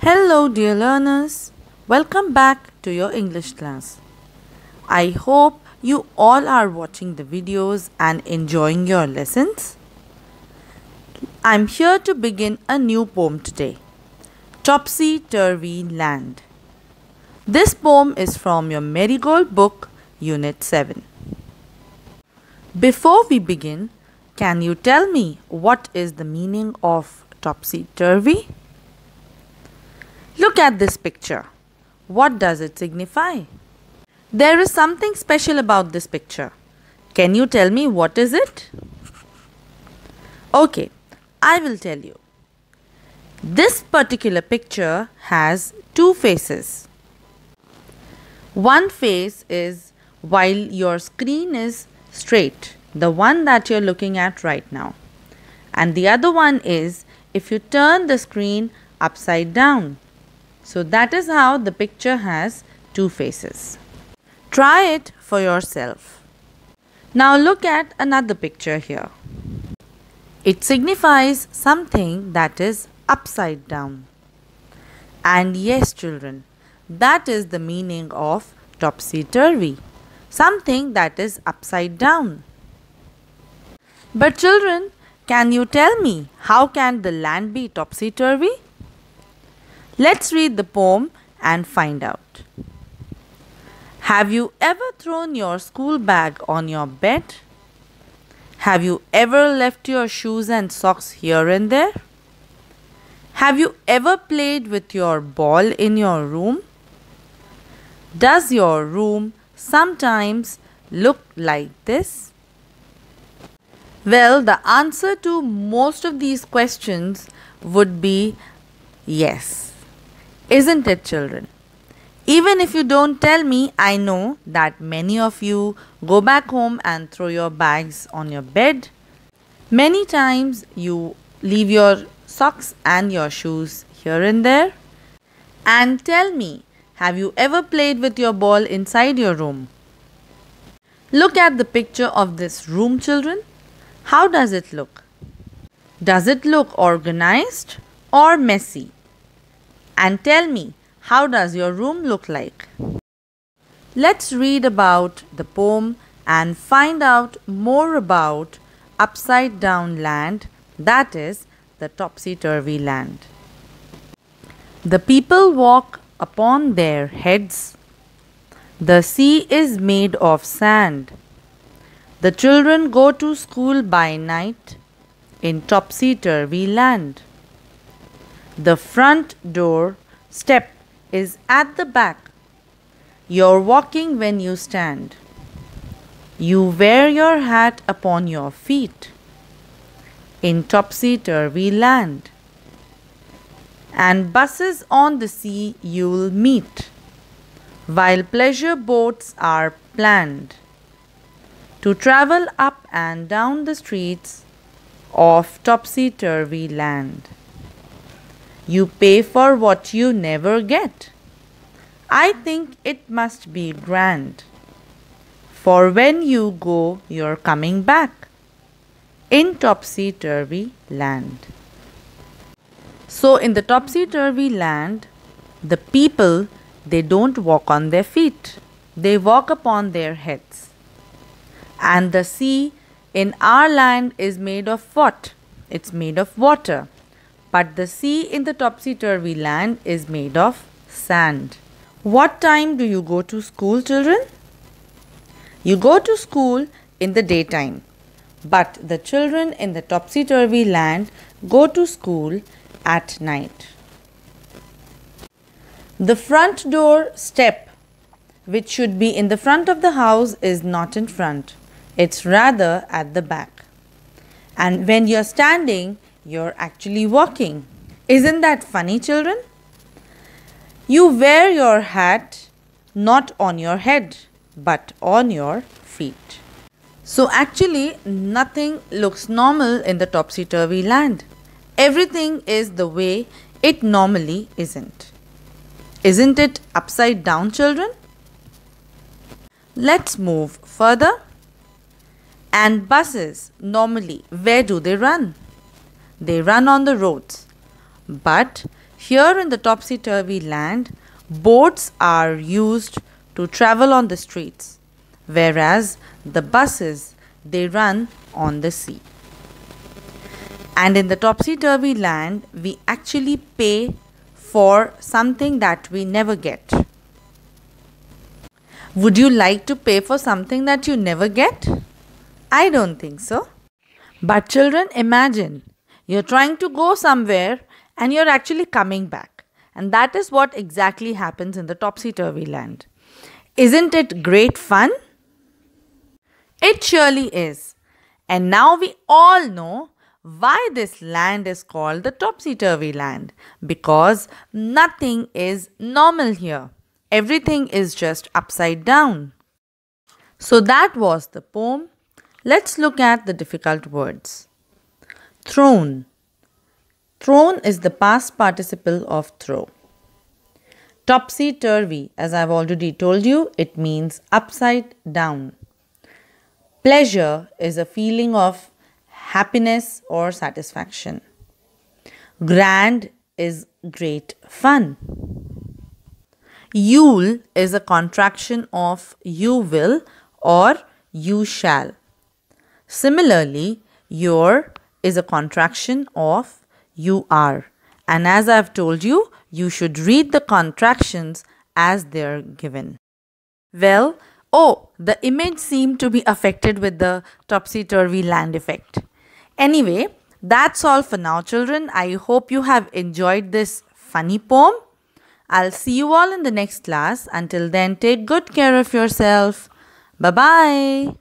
Hello, dear learners. Welcome back to your English class. I hope you all are watching the videos and enjoying your lessons. I'm here to begin a new poem today, Topsy Turvy Land. This poem is from your Marigold book, Unit 7. Before we begin, can you tell me what is the meaning of topsy-turvy? Look at this picture. What does it signify? There is something special about this picture. Can you tell me what is it? Okay, I will tell you. This particular picture has two faces. One face is while your screen is straight, the one that you're looking at right now. And the other one is if you turn the screen upside down. So that is how the picture has two faces. Try it for yourself. Now look at another picture here. It signifies something that is upside down. And yes, children, that is the meaning of topsy-turvy. Something that is upside down. But children, can you tell me how can the land be topsy-turvy? Let's read the poem and find out. Have you ever thrown your school bag on your bed? Have you ever left your shoes and socks here and there? Have you ever played with your ball in your room? Does your room sometimes look like this? Well, the answer to most of these questions would be yes. Isn't it, children? Even if you don't tell me, I know that many of you go back home and throw your bags on your bed. Many times you leave your socks and your shoes here and there. And tell me, have you ever played with your ball inside your room? Look at the picture of this room, children. How does it look? Does it look organized or messy? And tell me, how does your room look like? Let's read about the poem and find out more about upside down land, that is the topsy-turvy land. The people walk upon their heads. The sea is made of sand. The children go to school by night in topsy-turvy land. The front door step is at the back. You're walking when you stand. You wear your hat upon your feet in topsy-turvy land. And buses on the sea you'll meet, while pleasure boats are planned to travel up and down the streets of topsy-turvy land. You pay for what you never get. I think it must be grand. For when you go, you're coming back in topsy-turvy land. So in the topsy-turvy land, the people, they don't walk on their feet. They walk upon their heads. And the sea in our land is made of what? It's made of water. But the sea in the topsy-turvy land is made of sand. What time do you go to school, children? You go to school in the daytime. But the children in the topsy-turvy land go to school at night. The front door step, which should be in the front of the house, is not in front. It's rather at the back. And when you're standing, you're actually walking. Isn't that funny, children? You wear your hat not on your head, but on your feet. So actually, nothing looks normal in the topsy-turvy land. Everything is the way it normally isn't. Isn't it upside down, children? Let's move further. And buses, normally, where do they run? They run on the roads. But Here in the topsy-turvy land, boats are used to travel on the streets, whereas the buses, they run on the sea. And in the topsy-turvy land, we actually pay for something that we never get. Would you like to pay for something that you never get? I don't think so. But children, imagine you're trying to go somewhere and you're actually coming back. And that is what exactly happens in the topsy-turvy land. Isn't it great fun? It surely is. And now we all know why this land is called the topsy-turvy land. Because nothing is normal here. Everything is just upside down. So that was the poem. Let's look at the difficult words. Thrown. Thrown is the past participle of throw. Topsy-turvy, as I've already told you, it means upside down. Pleasure is a feeling of happiness or satisfaction. Grand is great fun. You'll is a contraction of you will or you shall. Similarly, your is a contraction of you are. And as I've told you, you should read the contractions as they're given. Well, the image seemed to be affected with the topsy-turvy land effect. Anyway, that's all for now, children. I hope you have enjoyed this funny poem. I'll see you all in the next class. Until then, take good care of yourself. Bye-bye.